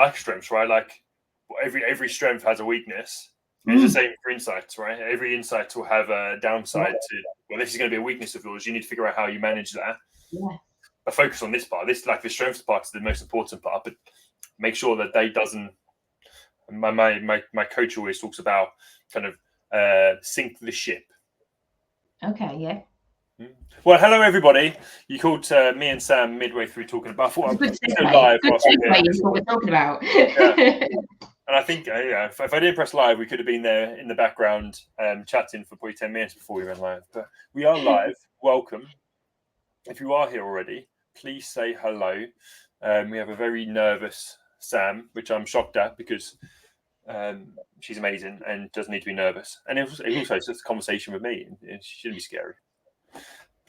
like strengths, right? Like every strength has a weakness. It's the same for insights, right? Every insight will have a downside to, well, this is going to be a weakness of yours. You need to figure out how you manage that. Yeah. But focus on this part. This, like the strengths part, is the most important part. But make sure that they doesn't. My coach always talks about kind of sink the ship. Okay. Yeah. Well, hello everybody. You called me and Sam midway through talking about what Good I'm live. Good segue is what we're talking about. Yeah. And I think if I didn't press live, we could have been there in the background chatting for probably 10 minutes before we went live. But we are live. Welcome. If you are here already, please say hello. We have a very nervous Sam, which I'm shocked at because she's amazing and doesn't need to be nervous. And it also it's just a conversation with me. And she shouldn't be scary.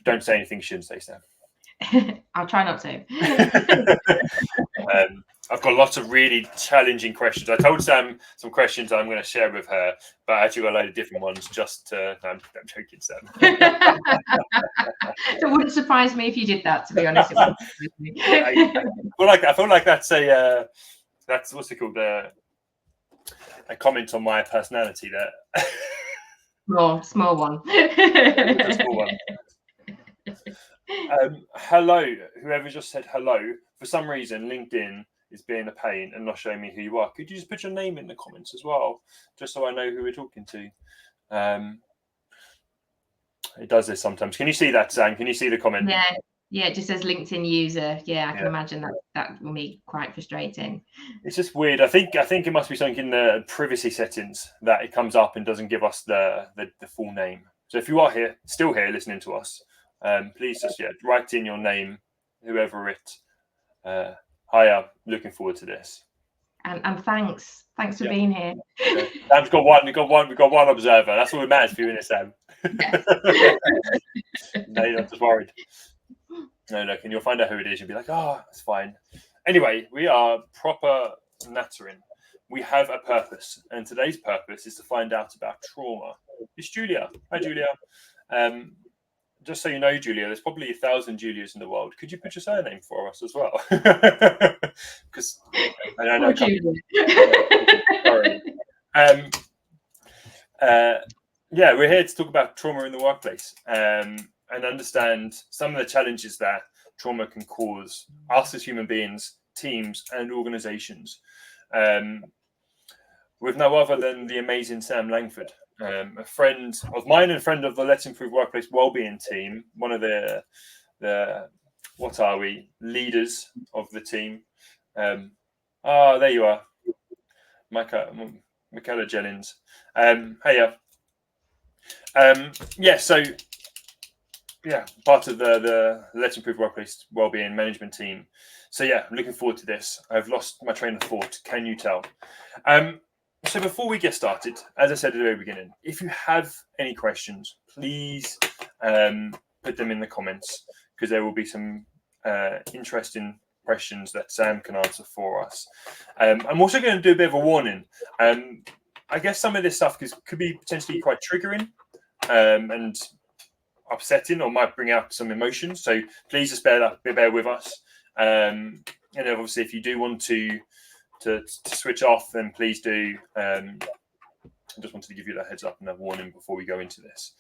Don't say anything you shouldn't say, Sam. I'll try not to. I've got lots of really challenging questions. I told Sam some questions I'm going to share with her, but I actually got a load of different ones just to... No, I'm joking, Sam. It wouldn't surprise me if you did that, to be honest. I feel like that's that's what's it called? A comment on my personality there. Small one. A small one. Hello, whoever just said hello. For some reason, LinkedIn is being a pain and not showing me who you are. Could you just put your name in the comments as well, just so I know who we're talking to? It does this sometimes. Can you see that, Sam? Can you see the comment? Yeah, it just says LinkedIn user. Yeah, I can imagine that will be quite frustrating. It's just weird. I think it must be something in the privacy settings that it comes up and doesn't give us the full name. So if you are still here listening to us, please just write in your name, whoever it. Hiya, looking forward to this. And thanks for being here. Yeah. Sam's got one. We've got one observer. That's all that matters for you, isn't it, Sam? Yes. No, you're not just worried. No, look, and you'll find out who it is. You'll be like, oh, that's fine. Anyway, we are proper nattering. We have a purpose, and today's purpose is to find out about trauma. It's Julia. Hi, Julia. Just so you know, Julia, there's probably 1,000 Julias in the world. Could you put your surname for us as well? Because I don't know. Sorry. We're here to talk about trauma in the workplace and understand some of the challenges that trauma can cause us as human beings, teams, and organizations. With no other than the amazing Sam Langford. A friend of mine and a friend of the Let's Improve Workplace Wellbeing team, one of the leaders of the team. There you are, Michaela Jennings. Part of the Let's Improve Workplace Wellbeing management team. So I'm looking forward to this. I've lost my train of thought. Can you tell? So before we get started, as I said at the very beginning, if you have any questions, please put them in the comments because there will be some interesting questions that Sam can answer for us. I'm also going to do a bit of a warning. I guess some of this stuff could be potentially quite triggering and upsetting or might bring out some emotions. So please just bear with us. And obviously, if you do want to switch off, then please do. I just wanted to give you that heads up and a warning before we go into this.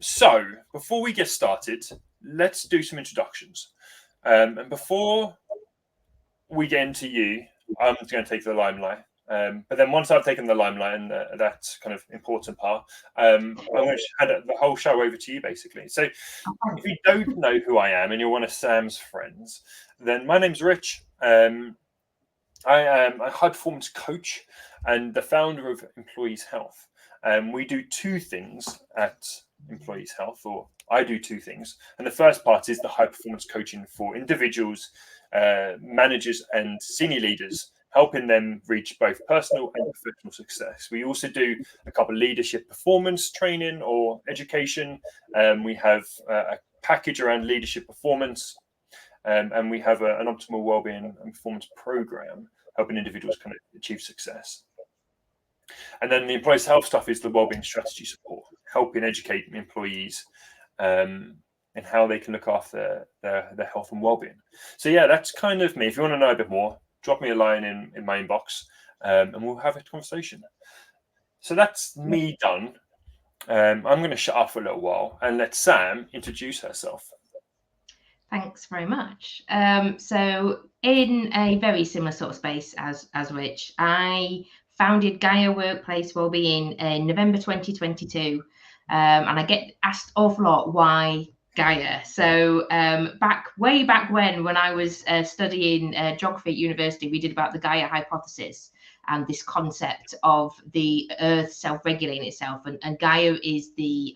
So before we get started, let's do some introductions. And before we get into you, I'm just going to take the limelight. But then once I've taken the limelight and that kind of important part, I'm going to hand the whole show over to you, basically. So if you don't know who I am and you're one of Sam's friends, then my name's Rich. I am a high performance coach and the founder of Employees Health. We do two things at Employees Health, or I do two things. And the first part is the high performance coaching for individuals, managers and senior leaders, helping them reach both personal and professional success. We also do a couple of leadership performance training or education. We have a package around leadership performance. And we have an optimal wellbeing and performance program helping individuals kind of achieve success. And then the employees' health stuff is the wellbeing strategy support, helping educate employees in how they can look after their health and wellbeing. So that's kind of me. If you want to know a bit more, drop me a line in my inbox, and we'll have a conversation. So that's me done. I'm going to shut up for a little while and let Sam introduce herself. Thanks very much. So in a very similar sort of space as Rich, I founded Gaia Workplace Wellbeing in November 2022. And I get asked an awful lot why Gaia. So way back when I was studying geography at university, we did about the Gaia hypothesis and this concept of the Earth self-regulating itself. And Gaia is the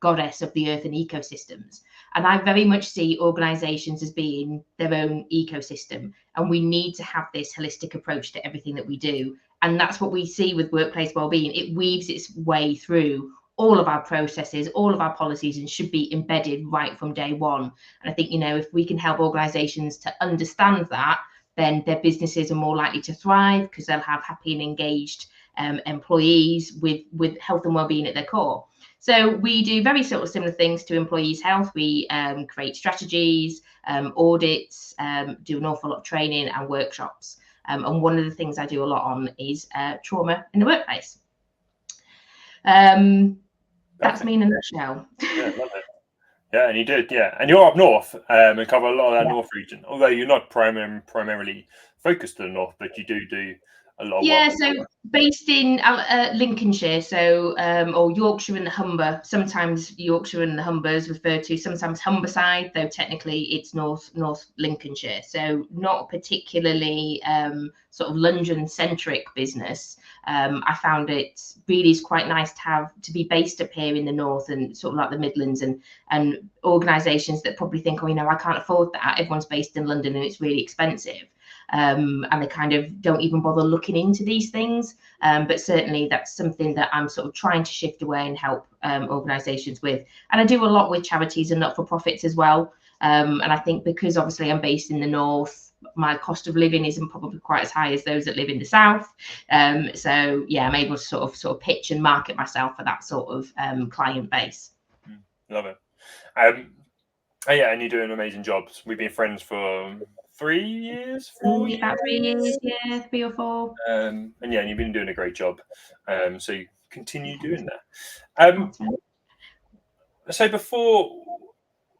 goddess of the Earth and ecosystems. And I very much see organizations as being their own ecosystem. And we need to have this holistic approach to everything that we do. And that's what we see with workplace wellbeing. It weaves its way through all of our processes, all of our policies, and should be embedded right from day one. And I think, if we can help organizations to understand that, then their businesses are more likely to thrive because they'll have happy and engaged employees with health and wellbeing at their core. So we do very sort of similar things to employees' health. We create strategies, audits, do an awful lot of training and workshops. And one of the things I do a lot on is trauma in the workplace. That's me in a nutshell. Yeah, love it. Yeah, and you did, yeah. And you're up north and cover a lot of that north region, although you're not primarily focused on the north, but you do a lot of work. So based in Lincolnshire, or Yorkshire and the Humber. Sometimes Yorkshire and the Humber is referred to, sometimes Humberside, though technically it's North Lincolnshire. So not particularly sort of London-centric business. I found it really is quite nice to be based up here in the north and sort of like the Midlands, and organisations that probably think, I can't afford that. Everyone's based in London and it's really expensive. And they kind of don't even bother looking into these things. But certainly that's something that I'm sort of trying to shift away and help organisations with. And I do a lot with charities and not-for-profits as well. And I think because obviously I'm based in the north, my cost of living isn't probably quite as high as those that live in the south. So yeah, I'm able to sort of pitch and market myself for that sort of client base. Love it. Yeah, and you're doing amazing jobs. We've been friends for 3 years, 4 years? About 3 years, yeah, 3 or 4. And yeah, and you've been doing a great job. So you continue doing that. So before,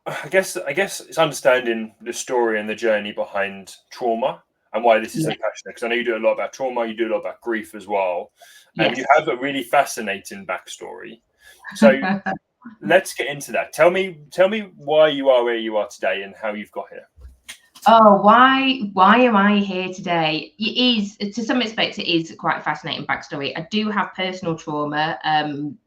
I guess it's understanding the story and the journey behind trauma and why this is so passionate. Because I know you do a lot about trauma, you do a lot about grief as well. And you have a really fascinating backstory. So let's get into that. Tell me why you are where you are today and how you've got here. Oh, why am I here today? It is, to some aspects, it is quite a fascinating backstory. I do have personal trauma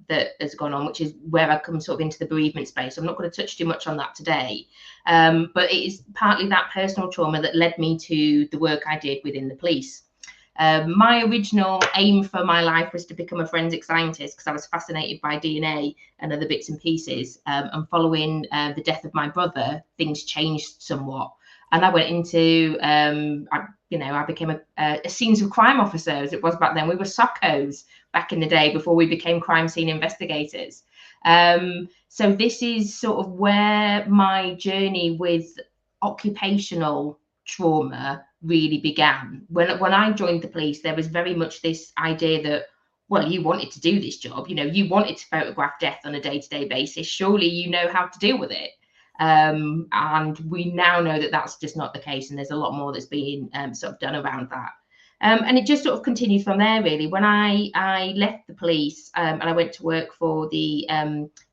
that has gone on, which is where I come sort of into the bereavement space. I'm not going to touch too much on that today, but it is partly that personal trauma that led me to the work I did within the police. My original aim for my life was to become a forensic scientist because I was fascinated by DNA and other bits and pieces. And following the death of my brother, things changed somewhat. And I went into, I became a scenes of crime officer, as it was back then. We were SOCOs back in the day before we became crime scene investigators. So this is sort of where my journey with occupational trauma really began. When I joined the police, there was very much this idea that, well, you wanted to do this job, you wanted to photograph death on a day-to-day basis. Surely you know how to deal with it. And we now know that that's just not the case, and there's a lot more that's being sort of done around that. And it just sort of continued from there, really. When I left the police and I went to work for the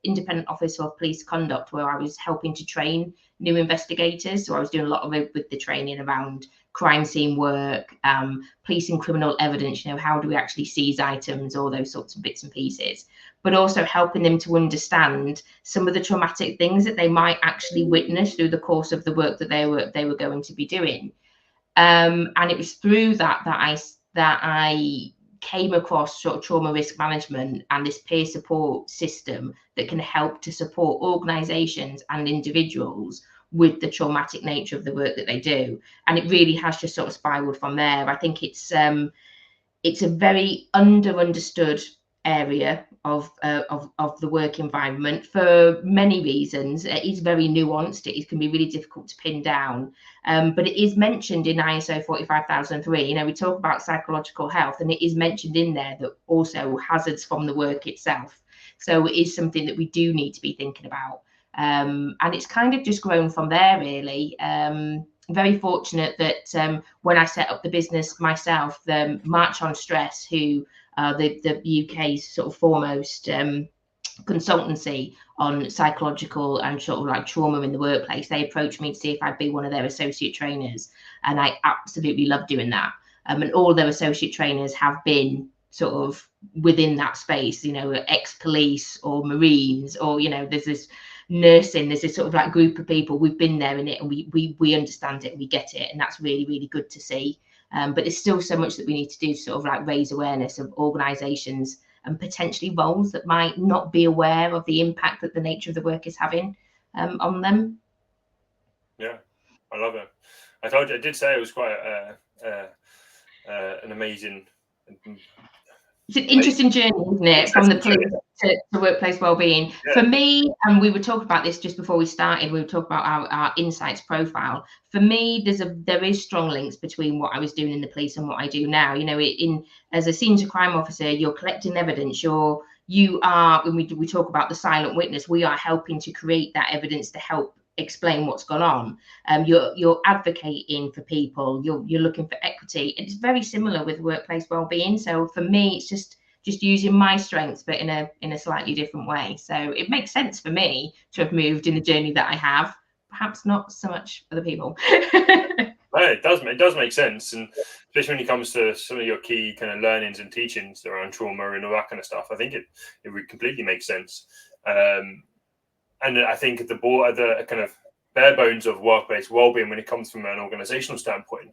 Independent Office of Police Conduct, where I was helping to train new investigators. So I was doing a lot of it with the training around crime scene work, police and criminal evidence, how do we actually seize items, all those sorts of bits and pieces, but also helping them to understand some of the traumatic things that they might actually witness through the course of the work that they were going to be doing. And it was through that I came across sort of trauma risk management and this peer support system that can help to support organizations and individuals with the traumatic nature of the work that they do. And it really has just sort of spiraled from there. I think it's a very understood area of the work environment for many reasons. It is very nuanced. It can be really difficult to pin down, but it is mentioned in ISO 45003. You know, we talk about psychological health, and it is mentioned in there that also hazards from the work itself. So it is something that we do need to be thinking about, and it's kind of just grown from there, really. Very fortunate that when I set up the business myself, the March on Stress, who the UK's sort of foremost consultancy on psychological and sort of like trauma in the workplace, they approached me to see if I'd be one of their associate trainers, and I absolutely love doing that. And all their associate trainers have been sort of within that space, you know, ex-police or Marines, or, you know, there's this nursing, there's this sort of like group of people, we've been there in it, and we understand it, we get it, and that's really, really good to see. But there's still so much that we need to do to sort of like raise awareness of organisations and potentially roles that might not be aware of the impact that the nature of the work is having on them. Yeah, I love it. I told you, I did say it was quite an amazing. It's an interesting journey, isn't it, from the police to workplace wellbeing? Yeah. For me, and we were talking about this just before we started, we were talking about our insights profile. For me, there is strong links between what I was doing in the police and what I do now. You know, as a senior crime officer, you're collecting evidence. You are, when we talk about the silent witness, we are helping to create that evidence to help explain what's gone on. You're advocating for people, you're looking for equity. It's very similar with workplace wellbeing. So for me, it's just using my strengths, but in a slightly different way. So it makes sense for me to have moved in the journey that I have. Perhaps not so much other people. No, it does make sense, and especially when it comes to some of your key kind of learnings and teachings around trauma and all that kind of stuff. I think it would completely make sense. And I think the kind of bare bones of workplace wellbeing, when it comes from an organizational standpoint,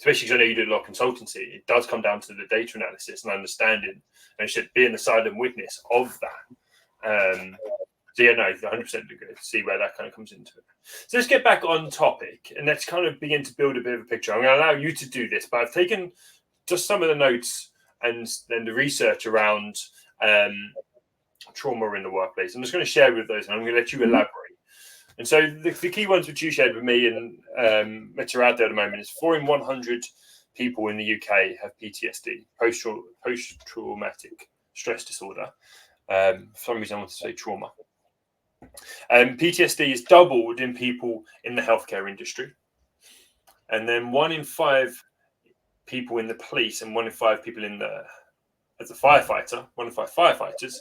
especially because I know you do a lot of consultancy, it does come down to the data analysis and understanding, and should be in the silent witness of that. So yeah, no, 100% see where that kind of comes into it. So let's get back on topic, and let's kind of begin to build a bit of a picture. I'm going to allow you to do this, but I've taken just some of the notes and then the research around trauma in the workplace. I'm just going to share with those, and I'm going to let you elaborate. And so the key ones which you shared with me and which are out there at the moment is 4 in 100 people in the UK have PTSD, post-traumatic stress disorder. For some reason I want to say trauma. PTSD is doubled in people in the healthcare industry. And then 1 in 5 people in the police and 1 in 5 people as a firefighter, 1 in 5 firefighters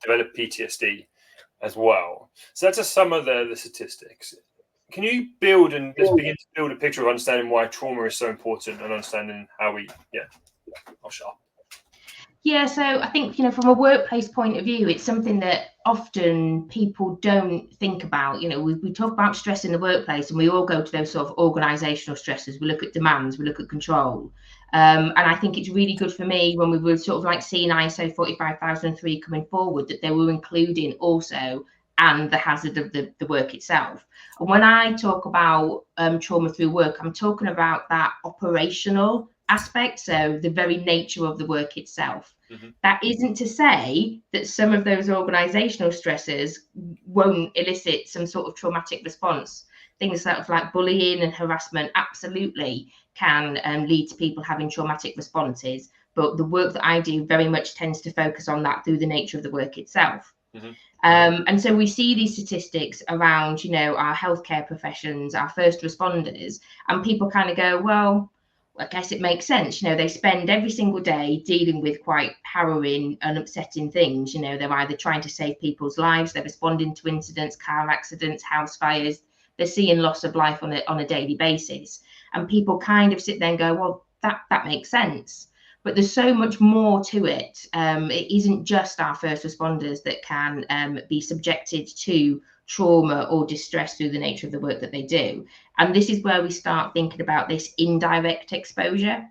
develop PTSD as well. So that's just some of the statistics. Can you begin to build a picture of understanding why trauma is so important and understanding how I'll shut up. Yeah, so I think, from a workplace point of view, it's something that often people don't think about. We talk about stress in the workplace, and we all go to those sort of organizational stresses. We look at demands, we look at control. And I think it's really good for me when we were sort of like seeing ISO 45003 coming forward, that they were including also and the hazard of the work itself. And when I talk about trauma through work, I'm talking about that operational aspect, so the very nature of the work itself. Mm-hmm. That isn't to say that some of those organizational stresses won't elicit some sort of traumatic response. Things sort of like bullying and harassment absolutely can lead to people having traumatic responses, but the work that I do very much tends to focus on that through the nature of the work itself. Mm-hmm. And so we see these statistics around, our healthcare professions, our first responders, and people kind of go, well, I guess it makes sense. They spend every single day dealing with quite harrowing and upsetting things. They're either trying to save people's lives, they're responding to incidents, car accidents, house fires, they're seeing loss of life on a daily basis. And people kind of sit there and go, well, that makes sense. But there's so much more to it. It isn't just our first responders that can be subjected to trauma or distress through the nature of the work that they do. And this is where we start thinking about this indirect exposure.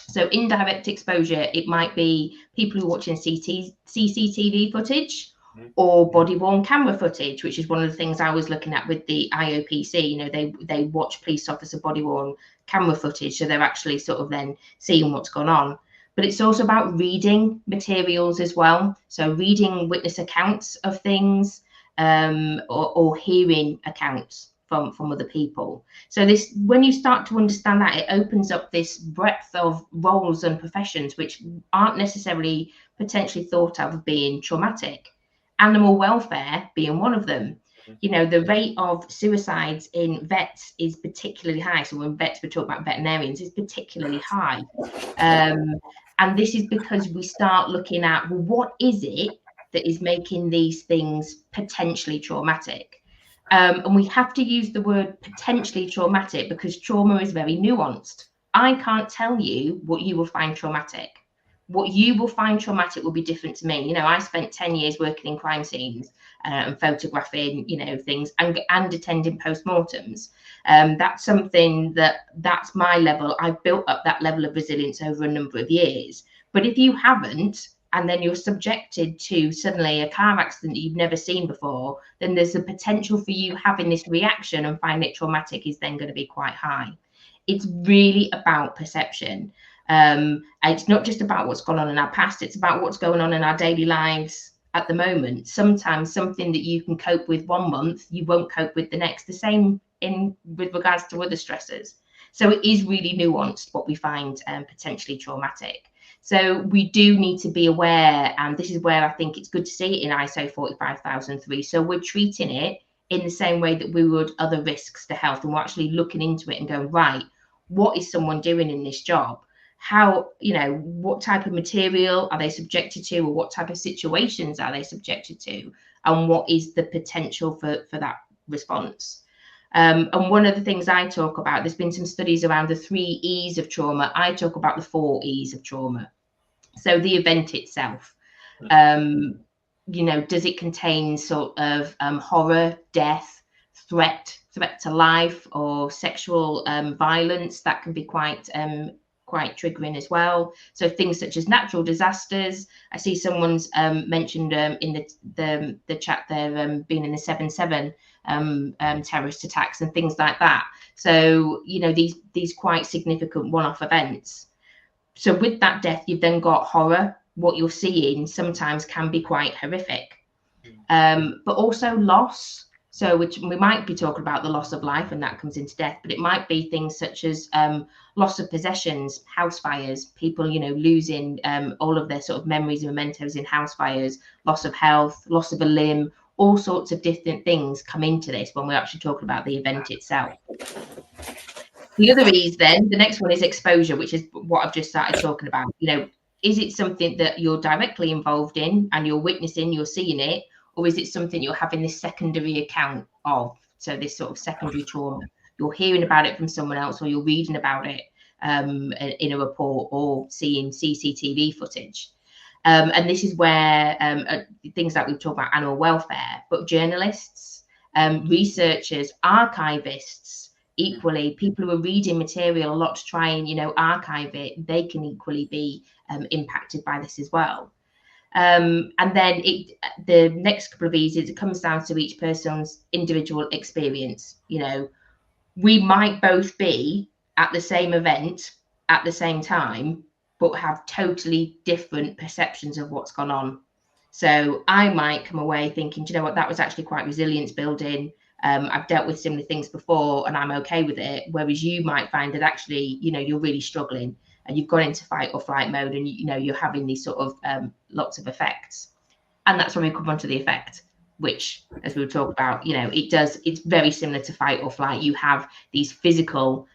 So indirect exposure, it might be people who are watching CCTV footage or body-worn camera footage, which is one of the things I was looking at with the IOPC. They watch police officer body-worn camera footage, so they're actually sort of then seeing what's gone on. but it's also about reading materials as well. So reading witness accounts of things, or hearing accounts from other people. So this, when you start to understand that, it opens up this breadth of roles and professions which aren't necessarily potentially thought of being traumatic. Animal welfare being one of them. You know, the rate of suicides in vets is particularly high. So when vets, we talk about veterinarians, is particularly high. And this is because we start looking at, well, what is it that is making these things potentially traumatic? And we have to use the word potentially traumatic because trauma is very nuanced. I can't tell you what you will find traumatic. What you will find traumatic will be different to me. You know, I spent 10 years working in crime scenes and photographing, you know, things and attending postmortems. That's something that's my level. I've built up that level of resilience over a number of years. But if you haven't, and then you're subjected to suddenly a car accident that you've never seen before, then there's a potential for you having this reaction and finding it traumatic is then going to be quite high. It's really about perception. And it's not just about what's gone on in our past, it's about what's going on in our daily lives at the moment. Sometimes something that you can cope with 1 month, you won't cope with the next. The same with regards to other stressors. So it is really nuanced what we find potentially traumatic. So we do need to be aware, and this is where I think it's good to see it in ISO 45003. So we're treating it in the same way that we would other risks to health, and we're actually looking into it and going, right, what is someone doing in this job? How, you know, what type of material are they subjected to, or what type of situations are they subjected to, and what is the potential for that response? And one of the things I talk about, there's been some studies around the 3 E's of trauma. I talk about the 4 E's of trauma. So the event itself, you know, does it contain sort of horror, death, threat to life, or sexual violence? That can be quite triggering as well. So things such as natural disasters. I see someone's mentioned in the chat there being in the 7/7 terrorist attacks and things like that. So, you know, these quite significant one-off events. So with that death, you've then got horror. What you're seeing sometimes can be quite horrific, but also loss. So we might be talking about the loss of life, and that comes into death, but it might be things such as loss of possessions, house fires, people, you know, losing all of their sort of memories and mementos in house fires, loss of health, loss of a limb, all sorts of different things come into this when we're actually talking about the event itself. The other is then, the next one is exposure, which is what I've just started talking about. You know, is it something that you're directly involved in and you're witnessing, you're seeing it, or is it something you're having this secondary account of? So this sort of secondary trauma, you're hearing about it from someone else, or you're reading about it in a report, or seeing CCTV footage. And this is where things like we've talked about animal welfare, but journalists, researchers, archivists, equally, people who are reading material a lot to try and, you know, archive it, they can equally be impacted by this as well. And then the next couple of E's, it comes down to each person's individual experience. You know, we might both be at the same event at the same time, but have totally different perceptions of what's gone on. So I might come away thinking, do you know what, that was actually quite resilience building. I've dealt with similar things before and I'm okay with it. Whereas you might find that actually, you know, you're really struggling and you've gone into fight or flight mode, and you know, you're having these sort of lots of effects. And that's when we come on to the effect, which, as we were talking about, you know, it's very similar to fight or flight. You have these physical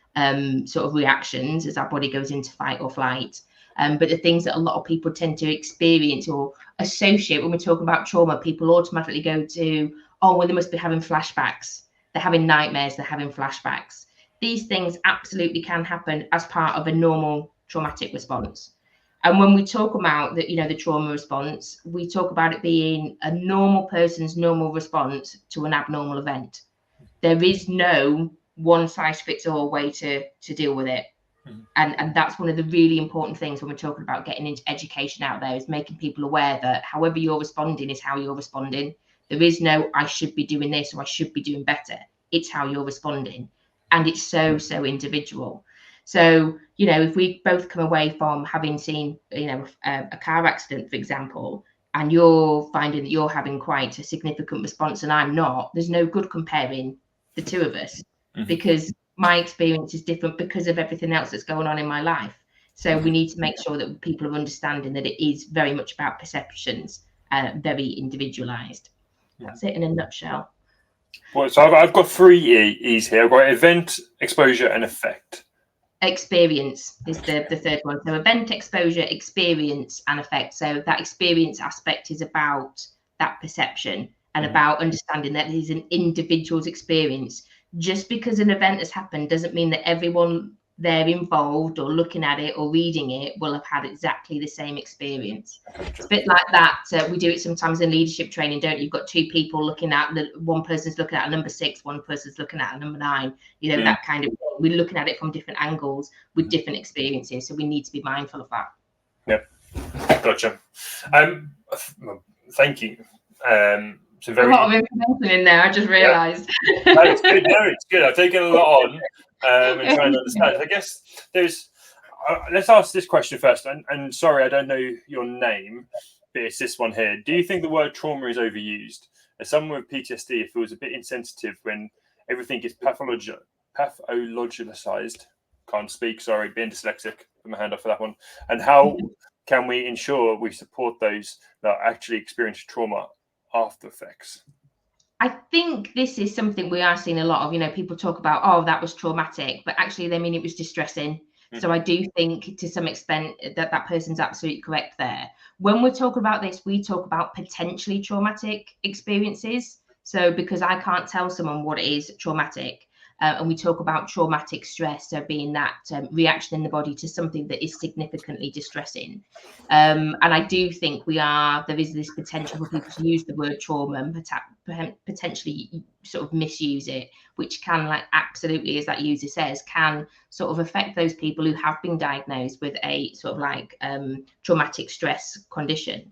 sort of reactions as our body goes into fight or flight. But the things that a lot of people tend to experience or associate when we talk about trauma, people automatically go to, oh, well, they must be having flashbacks. They're having nightmares. They're having flashbacks. These things absolutely can happen as part of a normal traumatic response. And when we talk about the, you know, the trauma response, we talk about it being a normal person's normal response to an abnormal event. There is no one size fits all way to deal with it. And that's one of the really important things when we're talking about getting into education out there, is making people aware that however you're responding is how you're responding. There is no, I should be doing this or I should be doing better. It's how you're responding. And it's so individual. So, you know, if we both come away from having seen, you know, a car accident, for example, and you're finding that you're having quite a significant response and I'm not, there's no good comparing the two of us, because my experience is different because of everything else that's going on in my life. So we need to make sure that people are understanding that it is very much about perceptions, very individualized. That's it in a nutshell. Well, so I've got 3 E's here. I've got event, exposure, and effect. Experience is the third one. So event, exposure, experience, and effect. So that experience aspect is about that perception and about understanding that it is an individual's experience. Just because an event has happened doesn't mean that everyone there involved or looking at it or reading it will have had exactly the same experience. It's a bit like that. We do it sometimes in leadership training, don't you? You've got 2 people looking at one person's looking at a number 6, one person's looking at a number 9, you know, that kind of thing. We're looking at it from different angles with different experiences. So we need to be mindful of that. Yep. Gotcha. Thank you. So a lot of information in there, I just realised. No, it's good. No, it's good. I've taken a lot on and trying to understand. I guess there's. Let's ask this question first. And sorry, I don't know your name, but it's this one here. Do you think the word trauma is overused? As someone with PTSD, it feels a bit insensitive when everything is pathologicalized. Can't speak. Sorry, being dyslexic. Put my hand up for that one. And how can we ensure we support those that actually experience trauma after effects? I think this is something we are seeing a lot of. You know, people talk about, oh, that was traumatic, but actually they mean it was distressing. So I do think to some extent that person's absolutely correct there. When we're talking about this, we talk about potentially traumatic experiences. So because I can't tell someone what is traumatic, and we talk about traumatic stress, so being that reaction in the body to something that is significantly distressing. And I do think there is this potential for people to use the word trauma and potentially sort of misuse it, which can, like, absolutely, as that user says, can sort of affect those people who have been diagnosed with a sort of like traumatic stress condition.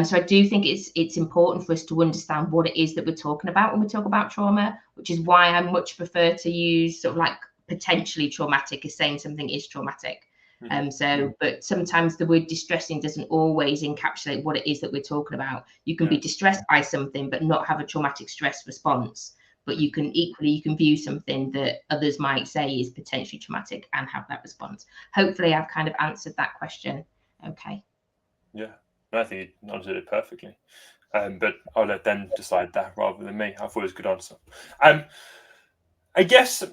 So I do think it's important for us to understand what it is that we're talking about when we talk about trauma, which is why I much prefer to use sort of like potentially traumatic as saying something is traumatic. But sometimes the word distressing doesn't always encapsulate what it is that we're talking about. You can be distressed by something but not have a traumatic stress response. But you can view something that others might say is potentially traumatic and have that response. Hopefully I've kind of answered that question. Okay. Yeah, I think you answered it perfectly. But I'll let them decide that rather than me. I thought it was a good answer. I guess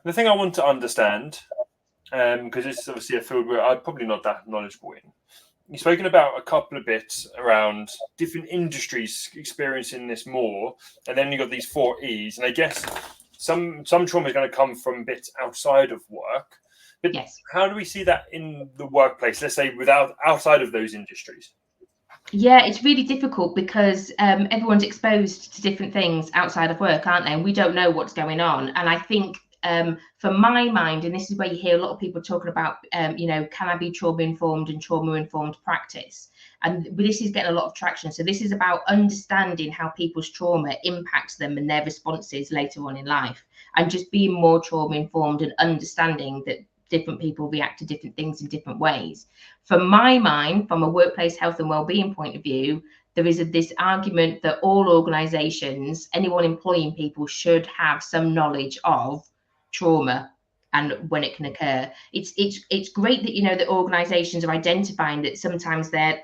the thing I want to understand, because this is obviously a field where I'm probably not that knowledgeable in. You've spoken about a couple of bits around different industries experiencing this more, and then you've got these 4 E's. And I guess some trauma is going to come from bits outside of work. But yes, how do we see that in the workplace, let's say outside of those industries? Yeah, it's really difficult because everyone's exposed to different things outside of work, aren't they? And we don't know what's going on. And I think from my mind, and this is where you hear a lot of people talking about, you know, can I be trauma-informed and trauma-informed practice? And this is getting a lot of traction. So this is about understanding how people's trauma impacts them and their responses later on in life, and just being more trauma-informed and understanding that different people react to different things in different ways. From my mind, from a workplace health and wellbeing point of view, there is this argument that all organizations, anyone employing people, should have some knowledge of trauma and when it can occur. It's great that, you know, that organizations are identifying that sometimes their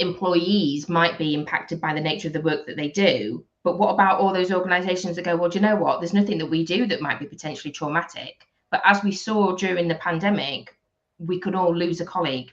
employees might be impacted by the nature of the work that they do. But what about all those organizations that go, well, do you know what? There's nothing that we do that might be potentially traumatic. But as we saw during the pandemic, we could all lose a colleague,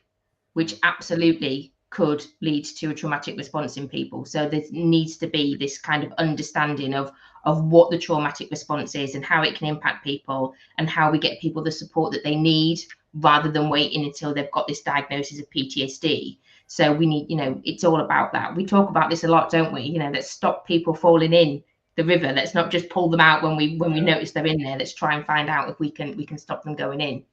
which absolutely could lead to a traumatic response in people. So there needs to be this kind of understanding of what the traumatic response is and how it can impact people, and how we get people the support that they need rather than waiting until they've got this diagnosis of PTSD. So we need, you know, it's all about that. We talk about this a lot, don't we? You know, let's stop people falling in the river. Let's not just pull them out when we notice they're in there. Let's try and find out if we can stop them going in.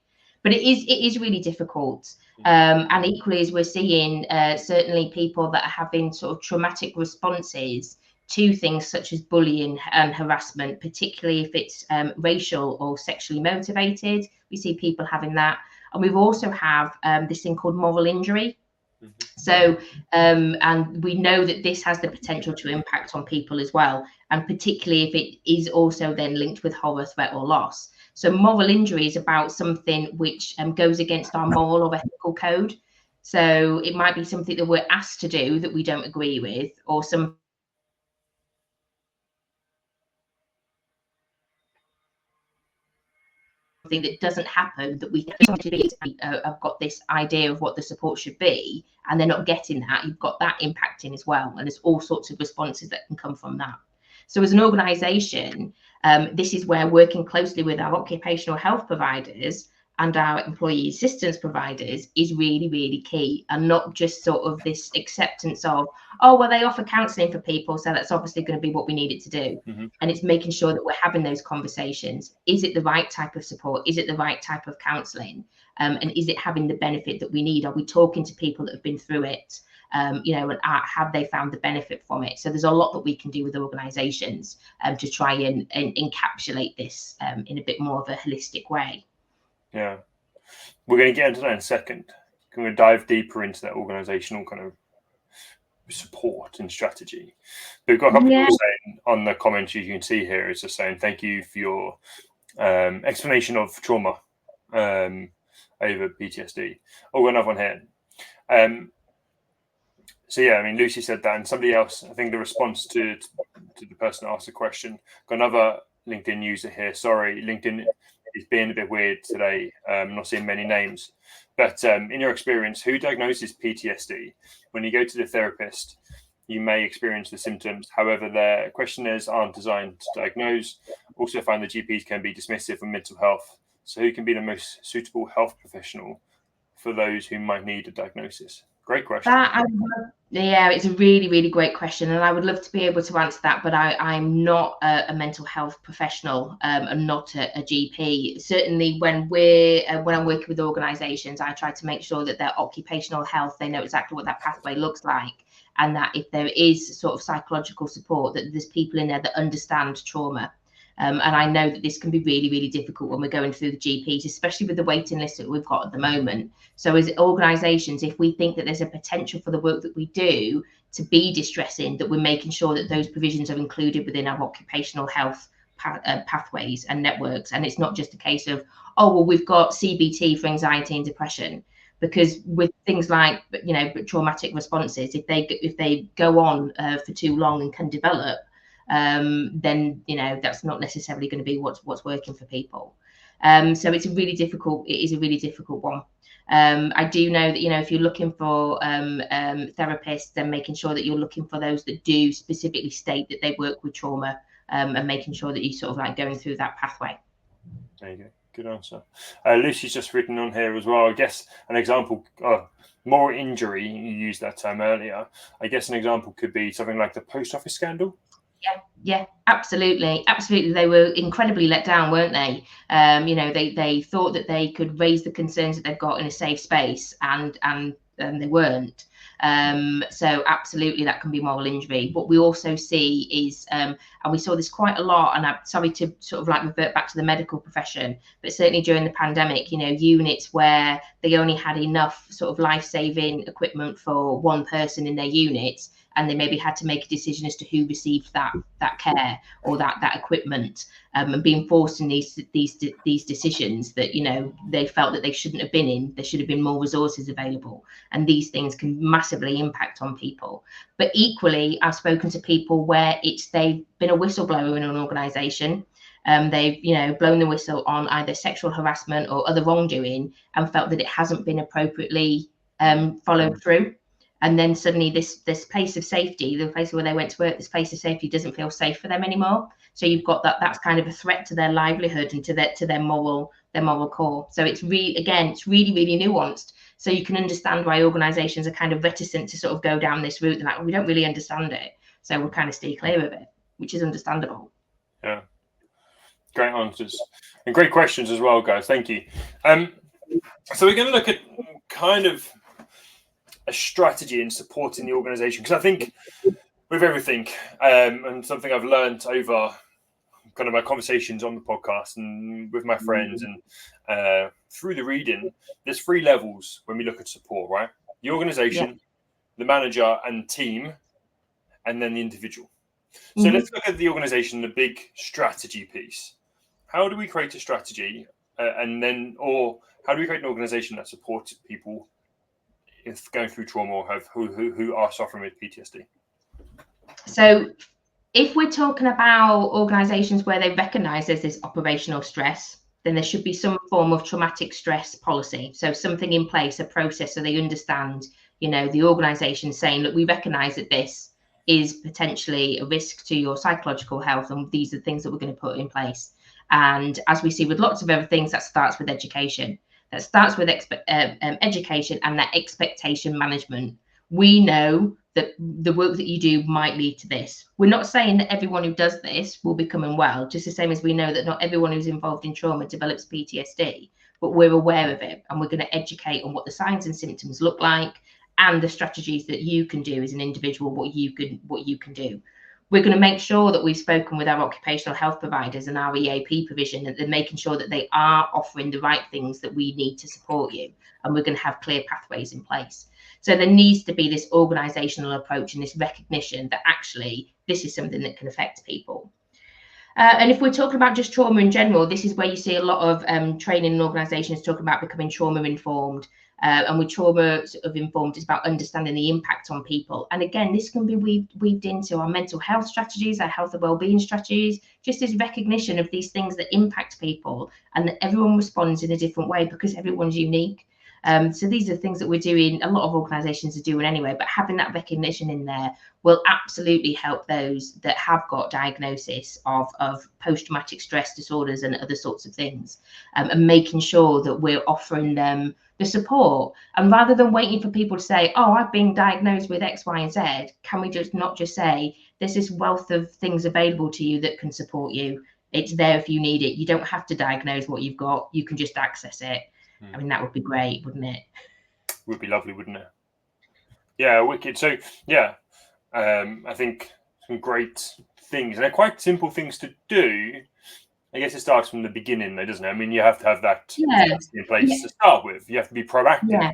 But it is really difficult. And equally, as we're seeing, certainly people that are having sort of traumatic responses to things such as bullying and harassment, particularly if it's racial or sexually motivated. We see people having that. And we've also have this thing called moral injury. So, and we know that this has the potential to impact on people as well, and particularly if it is also then linked with horror, threat, or loss. So, moral injury is about something which goes against our moral or ethical code. So, it might be something that we're asked to do that we don't agree with, or something that doesn't happen that we have got this idea of what the support should be, and they're not getting that. You've got that impacting as well, and there's all sorts of responses that can come from that. So as an organisation, this is where working closely with our occupational health providers and our employee assistance providers is really, really key, and not just sort of this acceptance of, oh, well, they offer counselling for people, so that's obviously going to be what we need it to do. And it's making sure that we're having those conversations. Is it the right type of support? Is it the right type of counselling? And is it having the benefit that we need? Are we talking to people that have been through it? And have they found the benefit from it? So there's a lot that we can do with organisations to try and encapsulate this in a bit more of a holistic way. Yeah, we're going to get into that in a second. We're going to dive deeper into that organisational kind of support and strategy. But we've got a couple of people saying on the comments you can see here, is just saying thank you for your explanation of trauma over PTSD. Oh, another one here. So yeah, I mean, Lucy said that, and somebody else, I think the response to the person that asked the question, got another LinkedIn user here. Sorry, LinkedIn is being a bit weird today. I'm not seeing many names, but in your experience, who diagnoses PTSD? When you go to the therapist, you may experience the symptoms. However, their questionnaires aren't designed to diagnose. Also find the GPs can be dismissive of mental health. So who can be the most suitable health professional for those who might need a diagnosis? Great question. Yeah, it's a really, really great question, and I would love to be able to answer that, but I'm not a mental health professional and not a GP. Certainly, when I'm working with organisations, I try to make sure that their occupational health, they know exactly what that pathway looks like, and that if there is sort of psychological support, that there's people in there that understand trauma. And I know that this can be really, really difficult when we're going through the GPs, especially with the waiting list that we've got at the moment. So as organisations, if we think that there's a potential for the work that we do to be distressing, that we're making sure that those provisions are included within our occupational health pathways and networks. And it's not just a case of, oh, well, we've got CBT for anxiety and depression. Because with things like, traumatic responses, if they go on for too long and can develop, then that's not necessarily going to be what's working for people. So it is a really difficult one. I do know that if you're looking for therapists, then making sure that you're looking for those that do specifically state that they work with trauma, and making sure that you sort of like going through that pathway. There you go. Good answer. Lucy's just written on here as well. I guess an example, moral injury, you used that term earlier. I guess an example could be something like the post office scandal. Yeah, absolutely. They were incredibly let down, weren't they? They thought that they could raise the concerns that they've got in a safe space, and they weren't. So absolutely, that can be moral injury. What we also see is, and we saw this quite a lot, and I'm sorry to sort of like revert back to the medical profession, but certainly during the pandemic, units where they only had enough sort of life-saving equipment for one person in their units, and they maybe had to make a decision as to who received that care or that equipment, and being forced in these decisions that they felt that they shouldn't have been in. There should have been more resources available, and these things can massively impact on people. But equally, I've spoken to people where they've been a whistleblower in an organisation. They've blown the whistle on either sexual harassment or other wrongdoing, and felt that it hasn't been appropriately followed through. And then suddenly this place of safety, the place where they went to work, this place of safety doesn't feel safe for them anymore. So you've got that's kind of a threat to their livelihood and to their moral core. So it's really really nuanced. So you can understand why organisations are kind of reticent to sort of go down this route. They're like, we don't really understand it, so we'll kind of stay clear of it, which is understandable. Yeah, great answers and great questions as well, guys. Thank you. So we're going to look at kind of a strategy in supporting the organisation, because I think with everything, and something I've learned over kind of my conversations on the podcast and with my friends and through the reading, there's 3 levels when we look at support, right? The organization, the manager and team, and then the individual. So let's look at the organization, the big strategy piece. How do we create a strategy or how do we create an organization that supports people if going through trauma or who are suffering with PTSD? So if we're talking about organizations where they recognize there's this operational stress, then there should be some form of traumatic stress policy. So something in place, a process, so they understand, the organization saying, look, we recognize that this is potentially a risk to your psychological health, and these are the things that we're going to put in place. And as we see with lots of other things, that starts with education. That starts with education and that expectation management. We know that the work that you do might lead to this. We're not saying that everyone who does this will become unwell, just the same as we know that not everyone who's involved in trauma develops PTSD, but we're aware of it, and we're going to educate on what the signs and symptoms look like and the strategies that you can do as an individual, what you can do. We're going to make sure that we've spoken with our occupational health providers and our EAP provision, that they're making sure that they are offering the right things that we need to support you. And we're going to have clear pathways in place. So there needs to be this organizational approach and this recognition that actually this is something that can affect people. And if we're talking about just trauma in general, this is where you see a lot of training and organizations talking about becoming trauma informed. And with trauma sort of informed, it's about understanding the impact on people. And again, this can be weaved into our mental health strategies, our health and wellbeing strategies, just this recognition of these things that impact people and that everyone responds in a different way because everyone's unique. So these are things that we're doing, a lot of organizations are doing anyway, but having that recognition in there will absolutely help those that have got diagnosis of post-traumatic stress disorders and other sorts of things, and making sure that we're offering them the support. And rather than waiting for people to say, oh, I've been diagnosed with X, Y, and Z, can we just not just say, there's this wealth of things available to you that can support you. It's there if you need it. You don't have to diagnose what you've got. You can just access it. I mean, that would be great, wouldn't it? Would be lovely, wouldn't it? Yeah, wicked. So, yeah, I think some great things. And they're quite simple things to do. I guess it starts from the beginning, though, doesn't it? I mean, you have to have that in place to start with. You have to be proactive. Yeah.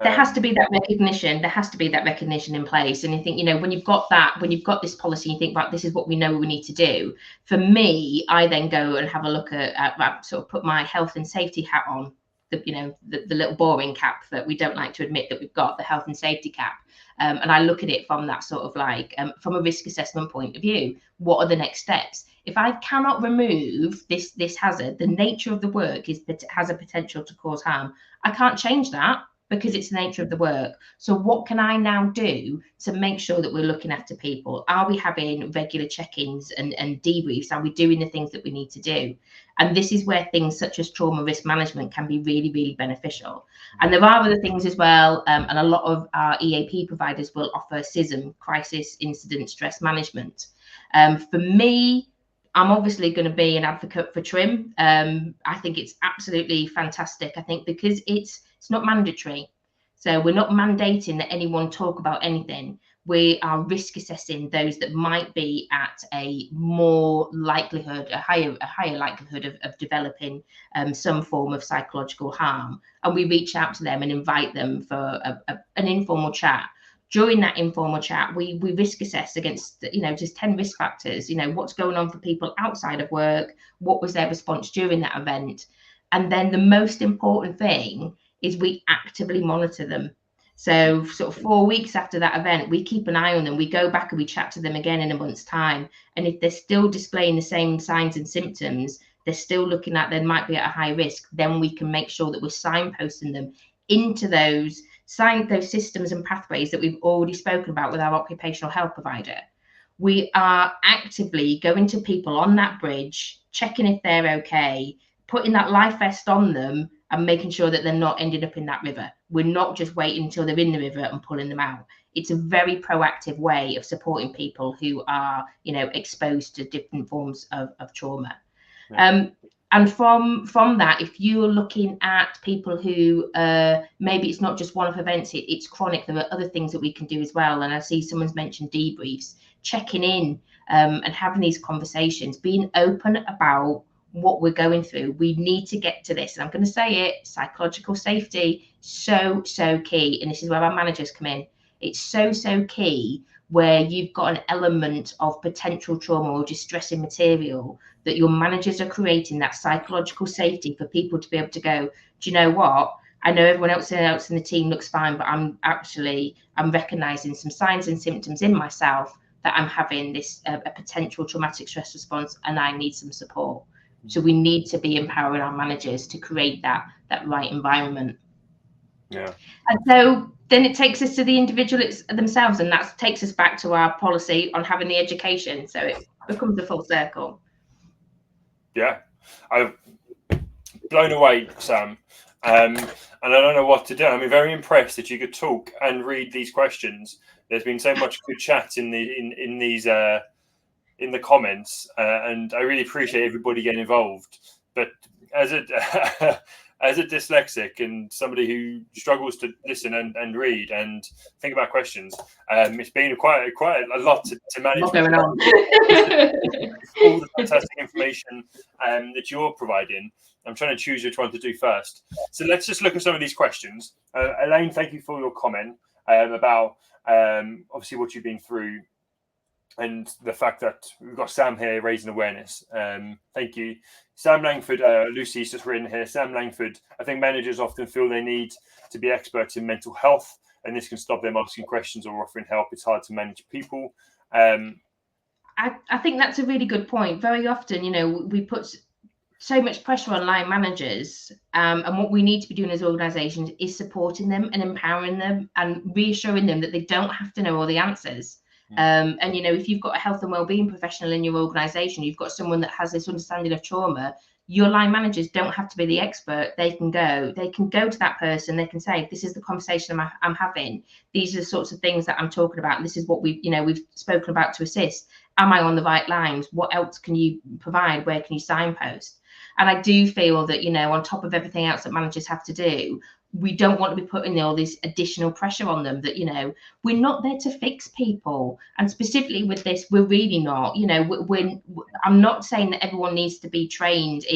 There has to be that recognition. There has to be that recognition in place. And you think, when you've got that, when you've got this policy, you think, right, this is what we know we need to do. For me, I then go and have a look at sort of put my health and safety hat on, the little boring cap that we don't like to admit that we've got, the health and safety cap. And I look at it from that sort of like, from a risk assessment point of view, what are the next steps? If I cannot remove this hazard, the nature of the work has a potential to cause harm. I can't change that, because it's the nature of the work. So what can I now do to make sure that we're looking after people? Are we having regular check-ins and debriefs? Are we doing the things that we need to do? And this is where things such as trauma risk management can be really, really beneficial. And there are other things as well. And a lot of our EAP providers will offer CISM, Crisis Incident Stress Management. For me, I'm obviously going to be an advocate for TRIM. I think it's absolutely fantastic. I think because it's not mandatory. So we're not mandating that anyone talk about anything. We are risk assessing those that might be at a higher likelihood of developing some form of psychological harm. And we reach out to them and invite them for an informal chat. During that informal chat, we risk assess against, just 10 risk factors, what's going on for people outside of work, what was their response during that event. And then the most important thing is we actively monitor them. So sort of 4 weeks after that event, we keep an eye on them. We go back and we chat to them again in a month's time. And if they're still displaying the same signs and symptoms, they're still looking at they might be at a high risk, then we can make sure that we're signposting them into those systems and pathways that we've already spoken about with our occupational health provider. We are actively going to people on that bridge, checking if they're okay, putting that life vest on them and making sure that they're not ending up in that river. We're not just waiting until they're in the river and pulling them out. It's a very proactive way of supporting people who are, exposed to different forms of trauma. Yeah. And from that, if you're looking at people who maybe it's not just one-off events, it's chronic, there are other things that we can do as well. And I see someone's mentioned debriefs, checking in and having these conversations, being open about what we're going through. We need to get to this. And I'm going to say it, psychological safety, so key. And this is where our managers come in. It's so key, where you've got an element of potential trauma or distressing material, that your managers are creating that psychological safety for people to be able to go, do you know what? I know everyone else in the team looks fine, but I'm recognizing some signs and symptoms in myself that I'm having this a potential traumatic stress response, and I need some support. So we need to be empowering our managers to create that right environment. Yeah. And so then it takes us to the individuals themselves, and that takes us back to our policy on having the education. So it becomes a full circle. Yeah, I've blown away, Sam, and I don't know what to do. I'm very impressed that you could talk and read these questions. There's been so much good chat in the comments, and I really appreciate everybody getting involved. But as a as a dyslexic and somebody who struggles to listen and read and think about questions, it's been quite a lot to manage. What's going on? All the fantastic information that you're providing. I'm trying to choose which one to do first. So let's just look at some of these questions. Elaine, thank you for your comment about obviously what you've been through, and the fact that we've got Sam here raising awareness. Thank you. Sam Langford, Lucy's just written here. Sam Langford, I think managers often feel they need to be experts in mental health, and this can stop them asking questions or offering help. It's hard to manage people. I think that's a really good point. Very often, we put so much pressure on line managers, and what we need to be doing as organisations is supporting them and empowering them and reassuring them that they don't have to know all the answers. And if you've got a health and wellbeing professional in your organisation, you've got someone that has this understanding of trauma, your line managers don't have to be the expert. They can go to that person. They can say, this is the conversation I'm having. These are the sorts of things that I'm talking about. And this is what we've spoken about to assist. Am I on the right lines? What else can you provide? Where can you signpost? And I do feel that, on top of everything else that managers have to do, we don't want to be putting all this additional pressure on them that, we're not there to fix people. And specifically with this, we're really not, I'm not saying that everyone needs to be trained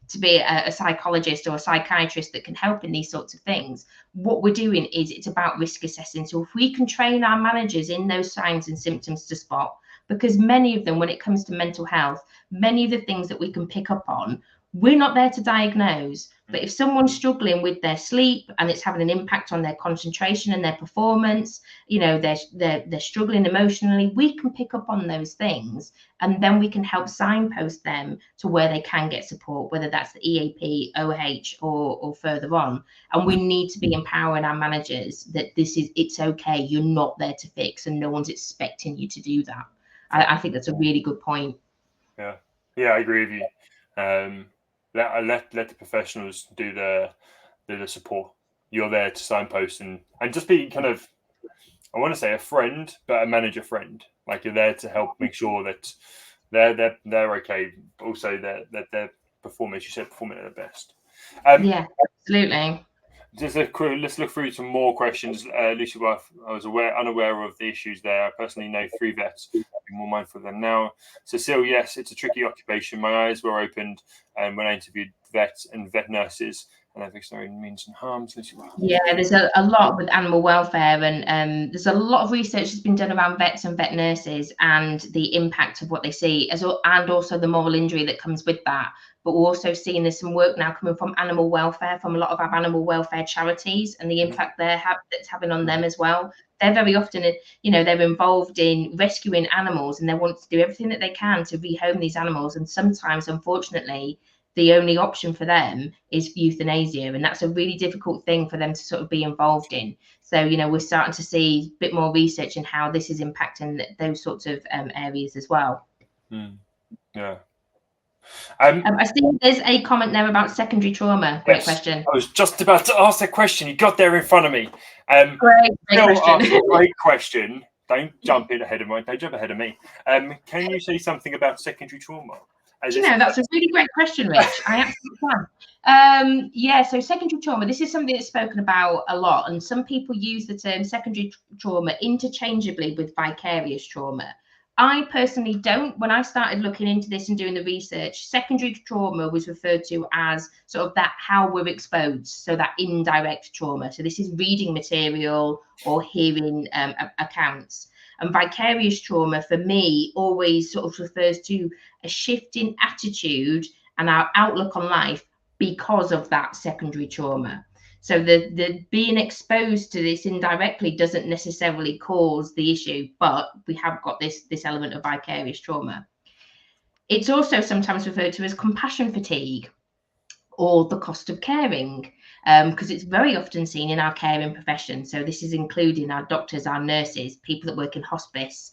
to be a psychologist or a psychiatrist that can help in these sorts of things. What we're doing is it's about risk assessing. So if we can train our managers in those signs and symptoms to spot, because many of them, when it comes to mental health, many of the things that we can pick up on, we're not there to diagnose. But if someone's struggling with their sleep and it's having an impact on their concentration and their performance, they're struggling emotionally, we can pick up on those things, and then we can help signpost them to where they can get support, whether that's the EAP, OH, or further on. And we need to be empowering our managers that it's okay. You're not there to fix, and no one's expecting you to do that. I think that's a really good point. Yeah, I agree with you. Let the professionals do the support. You're there to signpost and just be kind of, I want to say a friend, but a manager friend. Like, you're there to help make sure that they're okay. Also that they're performing at their best. Yeah, absolutely. Let's look through some more questions. Lucy, I was unaware of the issues there. I personally know 3 vets. I'll be more mindful of them now. Cecile, yes, it's a tricky occupation. My eyes were opened when I interviewed vets and vet nurses, and I think there means some harms. Yeah, there's a lot with animal welfare, and there's a lot of research that's been done around vets and vet nurses and the impact of what they see, and also the moral injury that comes with that. But we're also seeing there's some work now coming from animal welfare, from a lot of our animal welfare charities, and the impact that's having on them as well. They're very often, they're involved in rescuing animals, and they want to do everything that they can to rehome these animals. And sometimes, unfortunately, the only option for them is euthanasia, and that's a really difficult thing for them to sort of be involved in. So, we're starting to see a bit more research in how this is impacting those sorts of areas as well. Yeah. I see there's a comment there about secondary trauma. Great question. I was just about to ask that question. You got there in front of me. Great question. Great question. Don't jump ahead of me. Can you say something about secondary trauma? Do you know, that's a really great question, Rich. I absolutely can. Yeah, so secondary trauma, this is something that's spoken about a lot, and some people use the term secondary trauma interchangeably with vicarious trauma. I personally don't. When I started looking into this and doing the research, secondary trauma was referred to as sort of that how we're exposed, so that indirect trauma. So this is reading material or hearing accounts. And vicarious trauma for me always sort of refers to a shift in attitude and our outlook on life because of that secondary trauma. So the being exposed to this indirectly doesn't necessarily cause the issue, but we have got this element of vicarious trauma. It's also sometimes referred to as compassion fatigue or the cost of caring, because it's very often seen in our caring profession. So this is including our doctors, our nurses, people that work in hospice,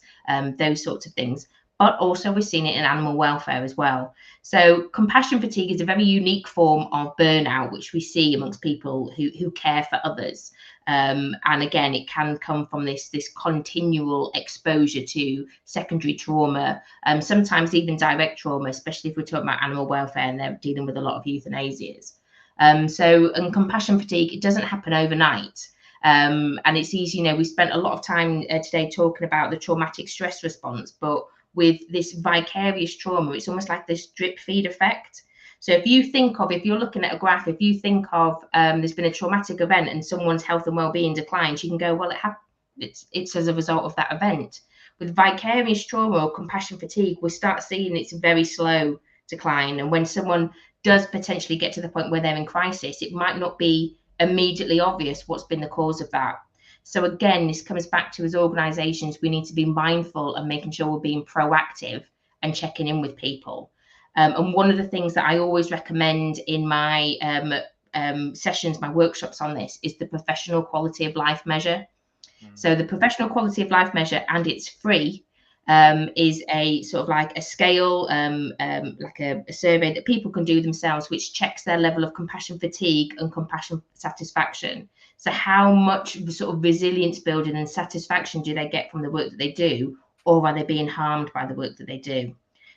those sorts of things. But also we're seeing it in animal welfare as well. So compassion fatigue is a very unique form of burnout, which we see amongst people who care for others. And again, it can come from this continual exposure to secondary trauma, sometimes even direct trauma, especially if we're talking about animal welfare and they're dealing with a lot of euthanasias. And compassion fatigue, it doesn't happen overnight. And it's easy, we spent a lot of time today talking about the traumatic stress response, but with this vicarious trauma, it's almost like this drip feed effect. So if you're looking at a graph, if you think of there's been a traumatic event and someone's health and well-being declines, you can go, well, it's as a result of that event. With vicarious trauma or compassion fatigue, we start seeing it's a very slow decline. And when someone does potentially get to the point where they're in crisis, it might not be immediately obvious what's been the cause of that. So again, this comes back to, as organisations, we need to be mindful of making sure we're being proactive and checking in with people. And one of the things that I always recommend in my sessions, my workshops on this, is the professional quality of life measure. So the professional quality of life measure, and it's free, is a sort of like a scale, like a survey that people can do themselves, which checks their level of compassion fatigue and compassion satisfaction. So how much sort of resilience building and satisfaction do they get from the work that they do, or are they being harmed by the work that they do?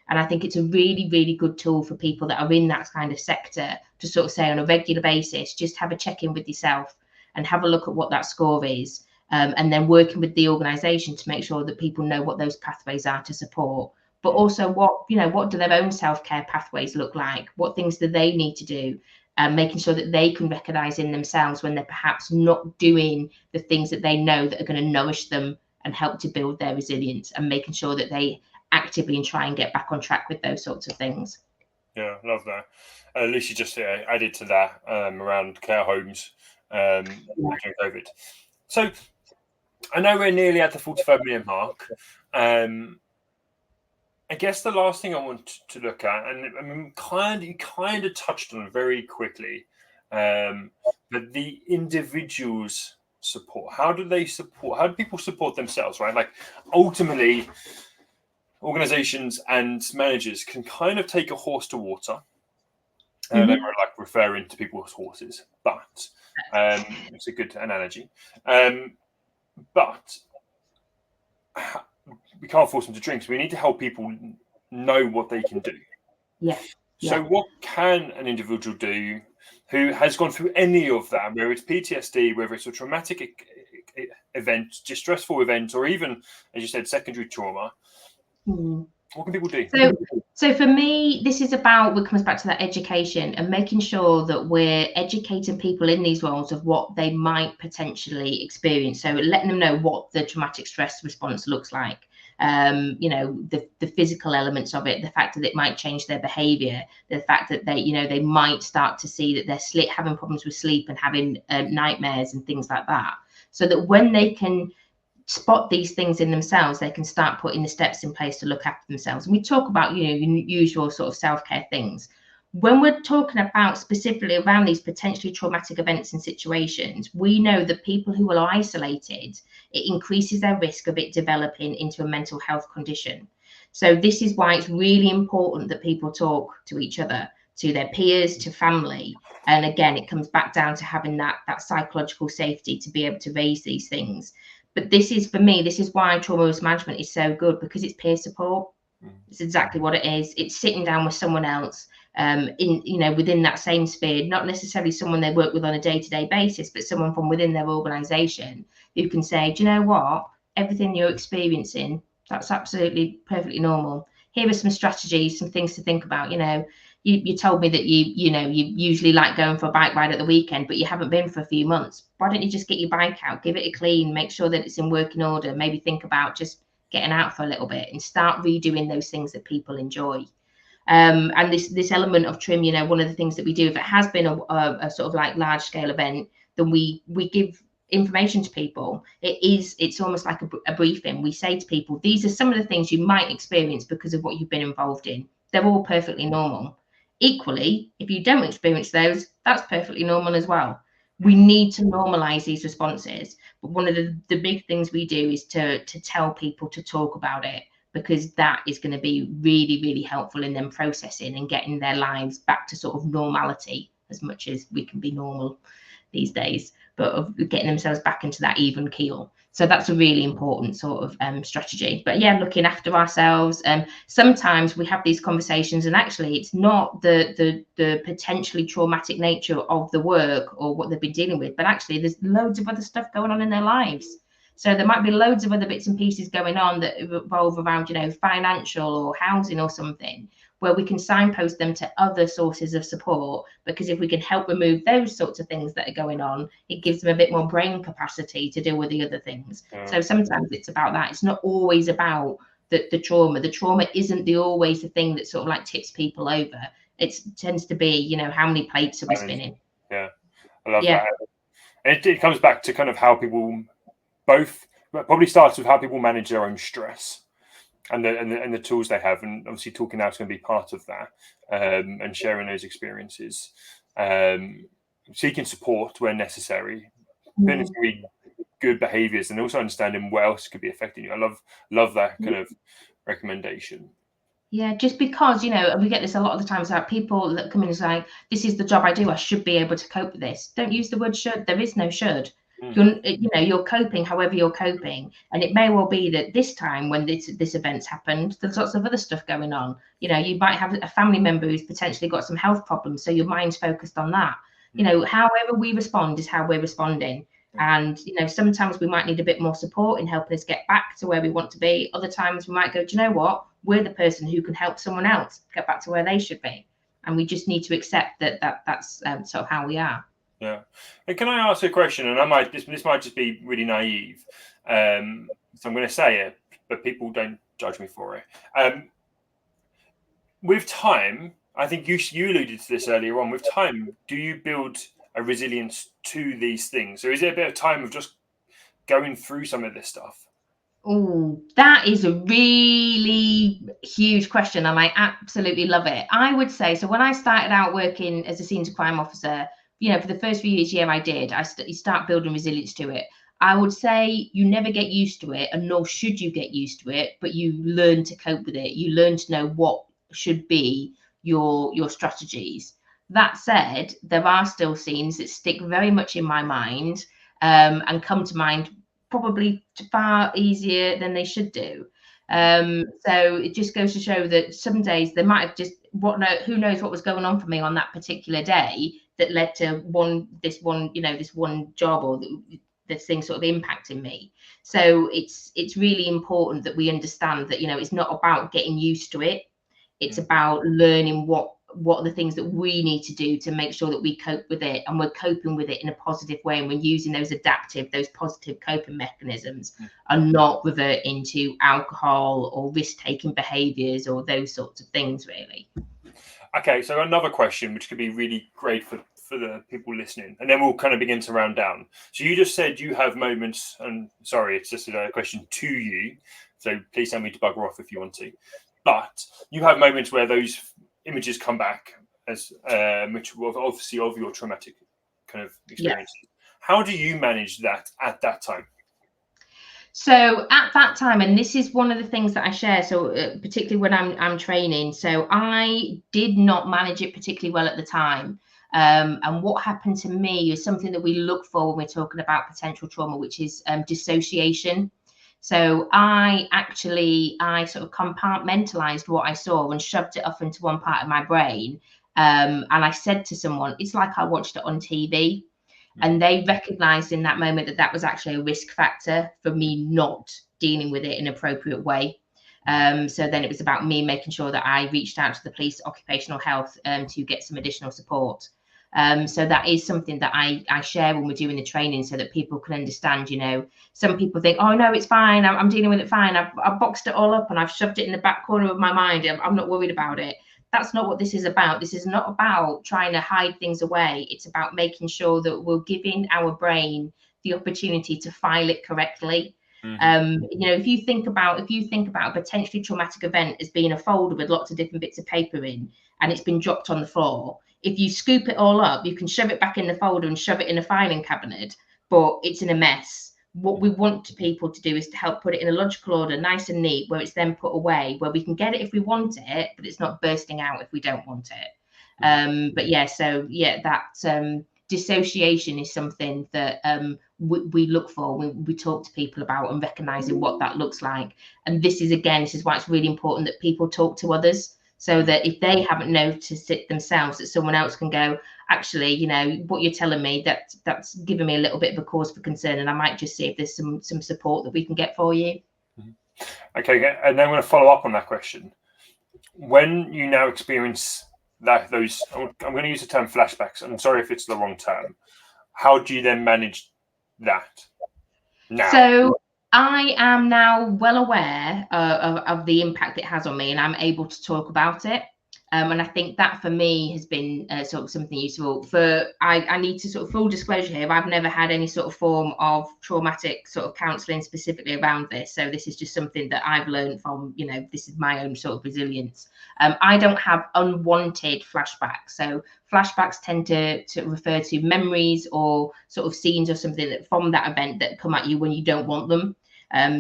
And I think it's a really, really good tool for people that are in that kind of sector to sort of say on a regular basis, just have a check-in with yourself and have a look at what that score is. And then working with the organisation to make sure that people know what those pathways are to support, but also what do their own self-care pathways look like? What things do they need to do? Making sure that they can recognise in themselves when they're perhaps not doing the things that they know that are going to nourish them and help to build their resilience, and making sure that they actively try and get back on track with those sorts of things. Yeah, love that. Lucy just added to that around care homes during COVID. So I know we're nearly at the 45 million mark. I guess the last thing I want to look at, and I mean, you kind of touched on it very quickly, but the individuals' support. How do people support themselves, right? Like ultimately, organizations and managers can kind of take a horse to water. They were like referring to people as horses, but it's a good analogy. But we can't force them to drink, so we need to help people know what they can do. So what can an individual do who has gone through any of that, whether it's PTSD, whether it's a traumatic event, distressful event, or even, as you said, secondary trauma? What can people do? So for me, this is about what comes back to that education and making sure that we're educating people in these roles of what they might potentially experience. So letting them know what the traumatic stress response looks like. The physical elements of it, the fact that it might change their behavior, the fact that they might start to see that they're having problems with sleep and having nightmares and things like that. So that when they can spot these things in themselves, they can start putting the steps in place to look after themselves. And we talk about, usual sort of self-care things. When we're talking about specifically around these potentially traumatic events and situations, we know that people who are isolated, it increases their risk of it developing into a mental health condition. So this is why it's really important that people talk to each other, to their peers, to family. And again, it comes back down to having that psychological safety to be able to raise these things. But this is, for me, this is why trauma risk management is so good, because it's peer support. It's exactly what it is. It's sitting down with someone else within that same sphere, not necessarily someone they work with on a day-to-day basis, but someone from within their organization who can say, do you know what? Everything you're experiencing, that's absolutely perfectly normal. Here are some strategies, some things to think about. You told me that you usually like going for a bike ride at the weekend, but you haven't been for a few months. Why don't you just get your bike out, give it a clean, make sure that it's in working order, maybe think about just getting out for a little bit and start redoing those things that people enjoy. And this element of trim, one of the things that we do, if it has been a sort of like large scale event, then we give information to people. It's almost like a briefing. We say to people, these are some of the things you might experience because of what you've been involved in. They're all perfectly normal. Equally, if you don't experience those, that's perfectly normal as well. We need to normalize these responses. But one of the big things we do is to tell people to talk about it, because that is going to be really, really helpful in them processing and getting their lives back to sort of normality, as much as we can be normal these days, but of getting themselves back into that even keel. So that's a really important sort of strategy. But yeah, looking after ourselves. Sometimes we have these conversations, and actually it's not the potentially traumatic nature of the work or what they've been dealing with, but actually there's loads of other stuff going on in their lives. So there might be loads of other bits and pieces going on that revolve around, financial or housing or something, where we can signpost them to other sources of support. Because if we can help remove those sorts of things that are going on, it gives them a bit more brain capacity to deal with the other things. So sometimes it's about that. It's not always about the trauma. The trauma isn't always the thing that sort of like tips people over. It tends to be, how many plates are we spinning? Yeah, I love that. And it comes back to kind of how people probably starts with how people manage their own stress and the tools they have, and obviously talking now is going to be part of that, and sharing those experiences, seeking support where necessary, building good behaviors, and also understanding what else could be affecting you. I love that kind of recommendation. Yeah, just because, we get this a lot of the times about people that come in and say, this is the job I do, I should be able to cope with this. Don't use the word should. There is no should. You're coping however you're coping, and it may well be that this time when this event's happened, there's lots of other stuff going on. You might have a family member who's potentially got some health problems, so your mind's focused on that. However we respond is how we're responding. And sometimes we might need a bit more support in helping us get back to where we want to be. Other times we might go, do you know what, we're the person who can help someone else get back to where they should be, and we just need to accept that's sort of how we are. Yeah. And can I ask a question? And this might just be really naive, so I'm going to say it, but people don't judge me for it. With time, I think you alluded to this earlier on. With time, do you build a resilience to these things, or is there a bit of time of just going through some of this stuff? Oh, that is a really huge question, and I absolutely love it. I would say, so when I started out working as a senior crime officer, for the first few years, I did. You start building resilience to it. I would say you never get used to it, and nor should you get used to it, but you learn to cope with it. You learn to know what should be your strategies. That said, there are still scenes that stick very much in my mind, and come to mind probably far easier than they should do. So it just goes to show that some days they might have just who knows what was going on for me on that particular day that led to this one job or this thing sort of impacting me. So it's really important that we understand that it's not about getting used to it. It's about learning what are the things that we need to do to make sure that we cope with it, and we're coping with it in a positive way, and we're using those positive coping mechanisms, and not revert into alcohol or risk-taking behaviors or those sorts of things, really. Okay, so another question which could be really great for the people listening, and then we'll kind of begin to round down. So you just said you have moments, and sorry, it's just a question to you, so please tell me to bugger off if you want to, but you have moments where those images come back as which obviously of your traumatic kind of experience. Yeah. How do you manage that at that time? So at that time, and this is one of the things that I share, so particularly when I'm training, so I did not manage it particularly well at the time. And what happened to me is something that we look for when we're talking about potential trauma, which is dissociation. So I sort of compartmentalized what I saw and shoved it off into one part of my brain. And I said to someone, it's like I watched it on TV. And they recognized in that moment that that was actually a risk factor for me not dealing with it in an appropriate way. So then it was about me making sure that I reached out to the police occupational health to get some additional support. So that is something that I share when we're doing the training, so that people can understand. Some people think, oh no, it's fine, I'm dealing with it fine, I've boxed it all up and I've shoved it in the back corner of my mind, I'm not worried about it. That's not what this is about. This is not about trying to hide things away. It's about making sure that we're giving our brain the opportunity to file it correctly. If you think about a potentially traumatic event as being a folder with lots of different bits of paper in, and it's been dropped on the floor, if you scoop it all up, you can shove it back in the folder and shove it in a filing cabinet, but it's in a mess. What we want people to do is to help put it in a logical order, nice and neat, where it's then put away, where we can get it if we want it, but it's not bursting out if we don't want it. That dissociation is something that we look for when we talk to people about, and recognizing what that looks like. And this is why it's really important that people talk to others, so that if they haven't noticed it themselves, that someone else can go, actually, what you're telling me, that's given me a little bit of a cause for concern, and I might just see if there's some support that we can get for you. Okay, and then I'm going to follow up on that question. When you now experience I'm going to use the term flashbacks. I'm sorry if it's the wrong term. How do you then manage that now? So I am now well aware of the impact it has on me, and I'm able to talk about it. And I think that for me has been sort of something useful. I need to sort of full disclosure here, I've never had any sort of form of traumatic sort of counselling specifically around this. So this is just something that I've learned from, this is my own sort of resilience. I don't have unwanted flashbacks. So flashbacks tend to refer to memories or sort of scenes or something that from that event that come at you when you don't want them.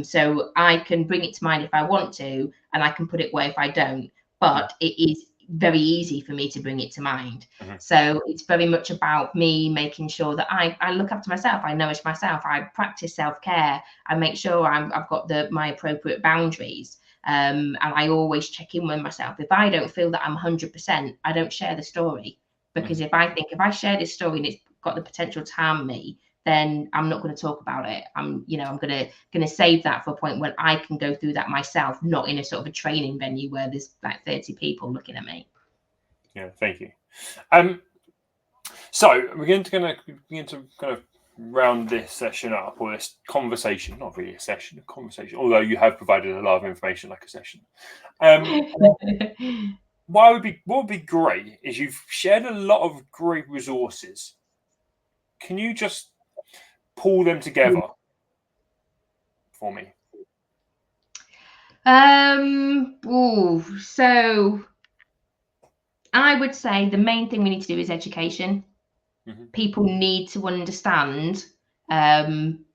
So I can bring it to mind if I want to, and I can put it away if I don't. But it is very easy for me to bring it to mind. So it's very much about me making sure that I look after myself, I nourish myself, I practice self-care, I make sure I've got my appropriate boundaries, and I always check in with myself. If I don't feel that I'm 100%, I don't share the story, because if I share this story and it's got the potential to harm me, then I'm not going to talk about it. I'm going to save that for a point when I can go through that myself, not in a sort of a training venue where there's like 30 people looking at me. Yeah, thank you. So we're going to kind of round this session up, or this conversation, not really a session, a conversation, although you have provided a lot of information like a session. What would be great is you've shared a lot of great resources. Can you just pull them together for me? So I would say the main thing we need to do is education. People need to understand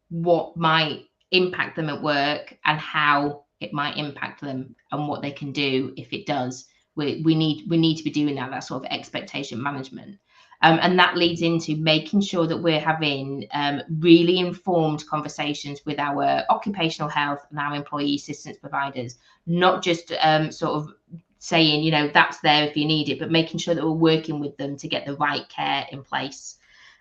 what might impact them at work and how it might impact them and what they can do if it does. We need to be doing that sort of expectation management. And that leads into making sure that we're having really informed conversations with our occupational health and our employee assistance providers, not just sort of saying, that's there if you need it, but making sure that we're working with them to get the right care in place.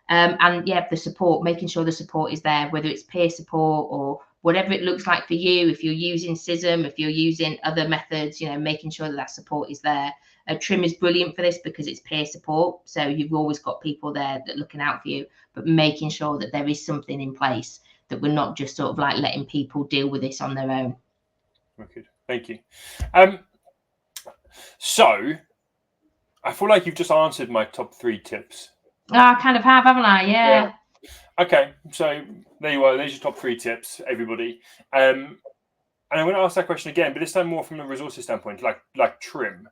And the support, making sure the support is there, whether it's peer support or whatever it looks like for you. If you're using CISM, if you're using other methods, making sure that support is there. Trim is brilliant for this because it's peer support. So you've always got people there that are looking out for you, but making sure that there is something in place, that we're not just sort of like letting people deal with this on their own. Okay, thank you. So I feel like you've just answered my top 3 tips. I kind of have, haven't I? Yeah. Okay, so there you are. There's your top 3 tips, everybody. And I'm going to ask that question again, but this time more from the resources standpoint, like Trim.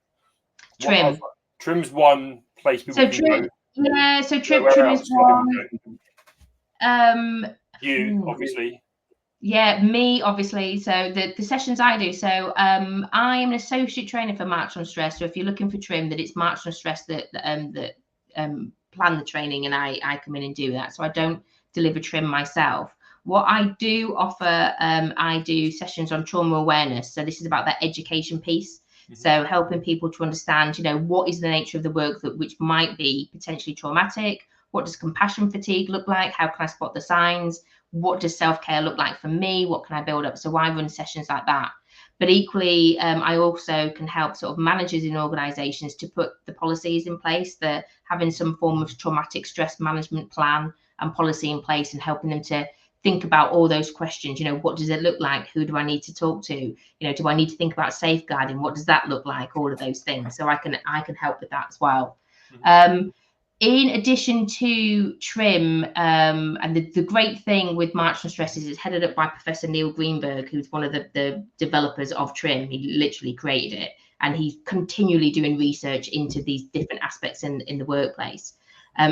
Trim's one place people can go. Yeah, so Trim is one. You, obviously. Yeah, me, obviously. So the sessions I do. So I am an associate trainer for March on Stress. So if you're looking for Trim, that it's March on Stress that plan the training, and I come in and do that. So I don't deliver Trim myself. What I do offer, I do sessions on trauma awareness. So this is about that education piece. So helping people to understand, you know, what is the nature of the work that which might be potentially traumatic? What does compassion fatigue look like? How can I spot the signs? What does self-care look like for me? What can I build up? So I run sessions like that. But equally, I also can help sort of managers in organizations to put the policies in place, the having some form of traumatic stress management plan and policy in place, and helping them to think about all those questions. You know, what does it look like? Who do I need to talk to? You know, do I need to think about safeguarding? What does that look like? All of those things. So I can help with that as well. In addition to TRIM, and the great thing with March on Stress is it's headed up by Professor Neil Greenberg, who's one of the developers of TRIM. He literally created it, and he's continually doing research into these different aspects in the workplace.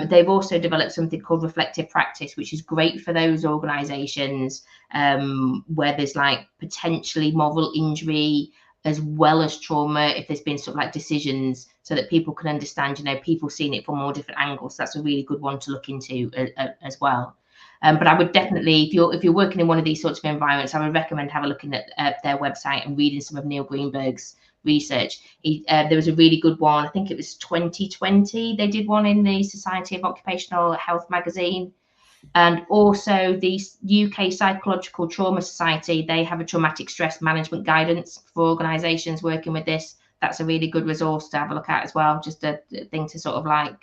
They've also developed something called reflective practice, which is great for those organizations where there's like potentially moral injury as well as trauma, if there's been sort of like decisions, so that people can understand, you know, people seeing it from all different angles. So that's a really good one to look into as well. But I would definitely, if you're working in one of these sorts of environments, I would recommend have a look at their website and reading some of Neil Greenberg's research. There was a really good one, I think it was 2020, they did one in the Society of Occupational Health magazine. And also the UK Psychological Trauma Society, they have a traumatic stress management guidance for organisations working with this. That's a really good resource to have a look at as well, just a thing to sort of like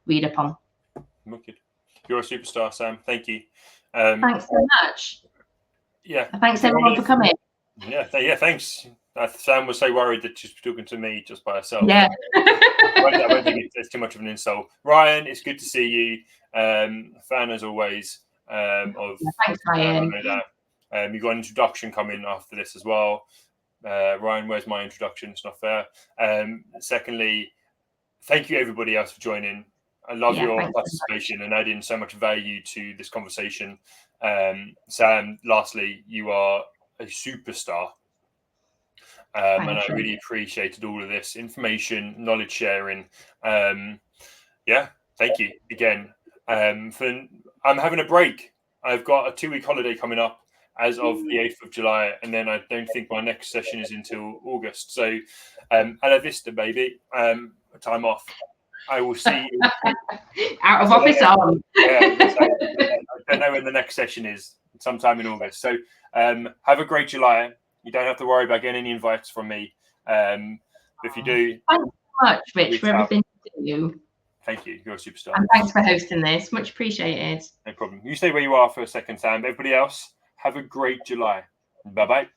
read up on. Wicked. You're a superstar, Sam. Thank you. Thanks so much. Yeah. Thanks everyone for coming. Yeah, thanks. Sam was so worried that she's talking to me just by herself. Yeah. I don't think it's too much of an insult. Ryan, it's good to see you. Fan as always. Thanks, Ryan. You've got an introduction coming after this as well. Ryan, where's my introduction? It's not fair. Secondly, thank you everybody else for joining. I love your participation and adding so much value to this conversation. Sam, lastly, you are a superstar. And I really appreciated all of this information, knowledge sharing. Thank you again. I'm having a break. I've got a 2-week holiday coming up as of the 8th of July, and then I don't think my next session is until August. So, alla vista, baby. Time off. I will see you. Out of office on. I don't know when the next session is. Sometime in August. So, have a great July. You don't have to worry about getting any invites from me. If you do, thanks so much, Rich, for everything you do. Thank you. You're a superstar. And thanks for hosting this. Much appreciated. No problem. You stay where you are for a second, Sam. Everybody else, have a great July. Bye-bye.